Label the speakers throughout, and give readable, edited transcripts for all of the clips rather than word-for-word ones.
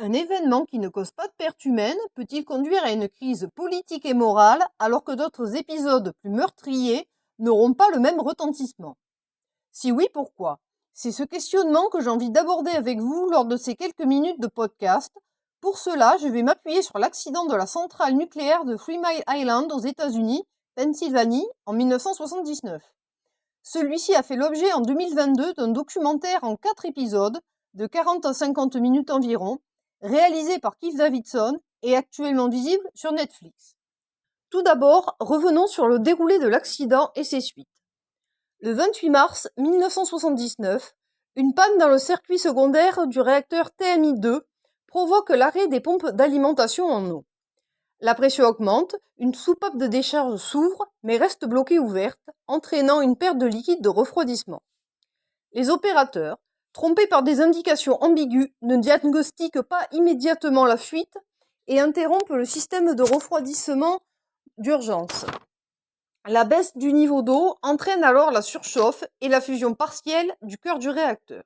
Speaker 1: Un événement qui ne cause pas de perte humaine peut-il conduire à une crise politique et morale alors que d'autres épisodes plus meurtriers n'auront pas le même retentissement? Si oui, pourquoi? C'est ce questionnement que j'ai envie d'aborder avec vous lors de ces quelques minutes de podcast. Pour cela, je vais m'appuyer sur l'accident de la centrale nucléaire de Three Mile Island aux États-Unis, Pennsylvanie, en 1979. Celui-ci a fait l'objet en 2022 d'un documentaire en 4 épisodes, de 40 à 50 minutes environ, réalisé par Keith Davidson et actuellement visible sur Netflix. Tout d'abord, revenons sur le déroulé de l'accident et ses suites. Le 28 mars 1979, une panne dans le circuit secondaire du réacteur TMI-2 provoque l'arrêt des pompes d'alimentation en eau. La pression augmente, une soupape de décharge s'ouvre, mais reste bloquée ouverte, entraînant une perte de liquide de refroidissement. Les opérateurs, trompés par des indications ambiguës, ne diagnostiquent pas immédiatement la fuite et interrompent le système de refroidissement d'urgence. La baisse du niveau d'eau entraîne alors la surchauffe et la fusion partielle du cœur du réacteur.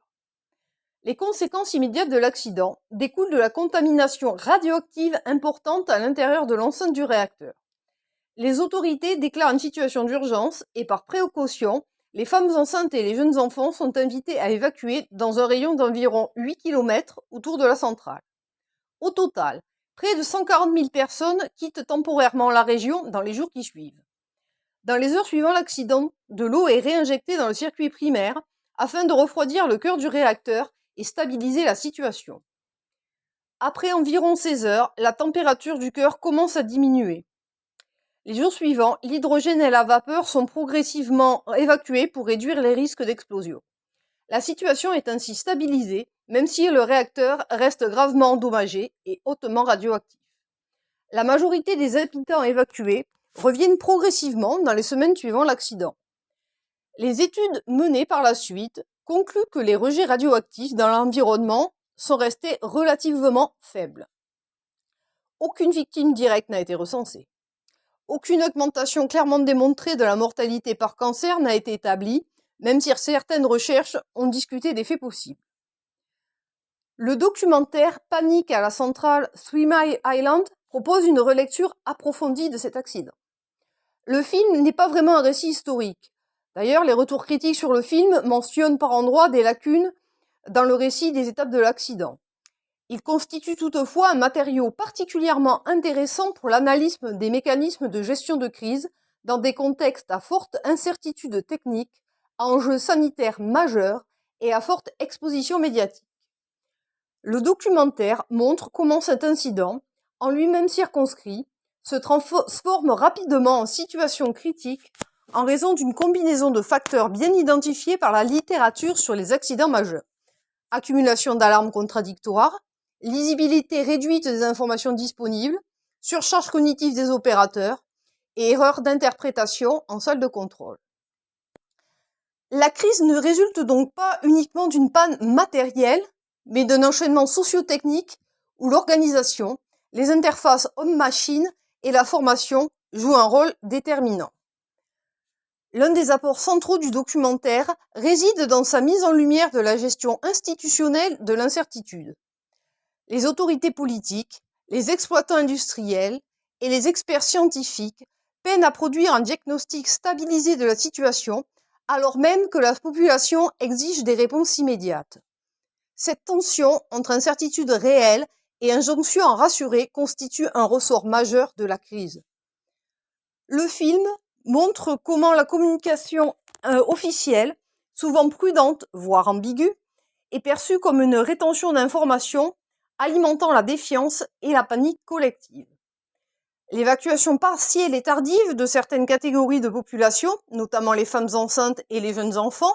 Speaker 1: Les conséquences immédiates de l'accident découlent de la contamination radioactive importante à l'intérieur de l'enceinte du réacteur. Les autorités déclarent une situation d'urgence et par précaution, les femmes enceintes et les jeunes enfants sont invités à évacuer dans un rayon d'environ 8 km autour de la centrale. Au total, près de 140 000 personnes quittent temporairement la région dans les jours qui suivent. Dans les heures suivant l'accident, de l'eau est réinjectée dans le circuit primaire afin de refroidir le cœur du réacteur et stabiliser la situation. Après environ 16 heures, la température du cœur commence à diminuer. Les jours suivants, l'hydrogène et la vapeur sont progressivement évacués pour réduire les risques d'explosion. La situation est ainsi stabilisée, même si le réacteur reste gravement endommagé et hautement radioactif. La majorité des habitants évacués reviennent progressivement dans les semaines suivant l'accident. Les études menées par la suite concluent que les rejets radioactifs dans l'environnement sont restés relativement faibles. Aucune victime directe n'a été recensée. Aucune augmentation clairement démontrée de la mortalité par cancer n'a été établie, même si certaines recherches ont discuté des faits possibles. Le documentaire Panique à la centrale Three Mile Island propose une relecture approfondie de cet accident. Le film n'est pas vraiment un récit historique. D'ailleurs, les retours critiques sur le film mentionnent par endroits des lacunes dans le récit des étapes de l'accident. Il constitue toutefois un matériau particulièrement intéressant pour l'analyse des mécanismes de gestion de crise dans des contextes à forte incertitude technique, à enjeux sanitaires majeurs et à forte exposition médiatique. Le documentaire montre comment cet incident, en lui-même circonscrit, se transforme rapidement en situation critique en raison d'une combinaison de facteurs bien identifiés par la littérature sur les accidents majeurs. Accumulation d'alarmes contradictoires, lisibilité réduite des informations disponibles, surcharge cognitive des opérateurs et erreurs d'interprétation en salle de contrôle. La crise ne résulte donc pas uniquement d'une panne matérielle, mais d'un enchaînement socio-technique où l'organisation, les interfaces homme-machine et la formation jouent un rôle déterminant. L'un des apports centraux du documentaire réside dans sa mise en lumière de la gestion institutionnelle de l'incertitude. Les autorités politiques, les exploitants industriels et les experts scientifiques peinent à produire un diagnostic stabilisé de la situation, alors même que la population exige des réponses immédiates. Cette tension entre incertitude réelle et injonction à rassurer constitue un ressort majeur de la crise. Le film montre comment la communication officielle, souvent prudente, voire ambiguë, est perçue comme une rétention d'informations alimentant la défiance et la panique collective. L'évacuation partielle et tardive de certaines catégories de population, notamment les femmes enceintes et les jeunes enfants,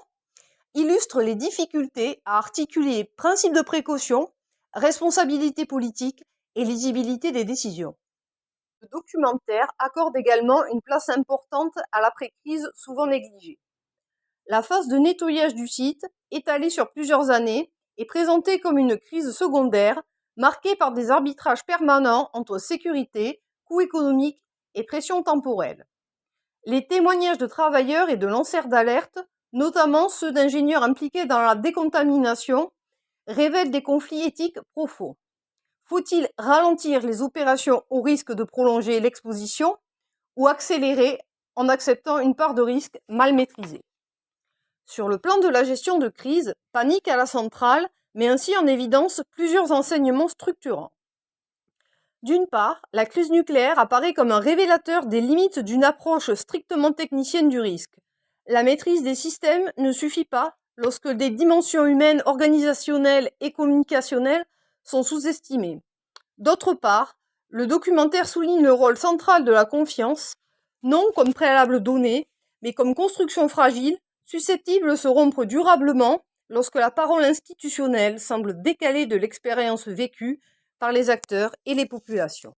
Speaker 1: illustre les difficultés à articuler principes de précaution, responsabilité politique et lisibilité des décisions. Le documentaire accorde également une place importante à l'après-crise souvent négligée. La phase de nettoyage du site, étalée sur plusieurs années, est présentée comme une crise secondaire, marquée par des arbitrages permanents entre sécurité, coûts économiques et pression temporelle. Les témoignages de travailleurs et de lanceurs d'alerte, notamment ceux d'ingénieurs impliqués dans la décontamination, révèlent des conflits éthiques profonds. Faut-il ralentir les opérations au risque de prolonger l'exposition ou accélérer en acceptant une part de risque mal maîtrisée? Sur le plan de la gestion de crise, Panique à la centrale met ainsi en évidence plusieurs enseignements structurants. D'une part, la crise nucléaire apparaît comme un révélateur des limites d'une approche strictement technicienne du risque. La maîtrise des systèmes ne suffit pas lorsque des dimensions humaines, organisationnelles et communicationnelles sont sous-estimées. D'autre part, le documentaire souligne le rôle central de la confiance, non comme préalable donné, mais comme construction fragile, susceptible de se rompre durablement lorsque la parole institutionnelle semble décalée de l'expérience vécue par les acteurs et les populations.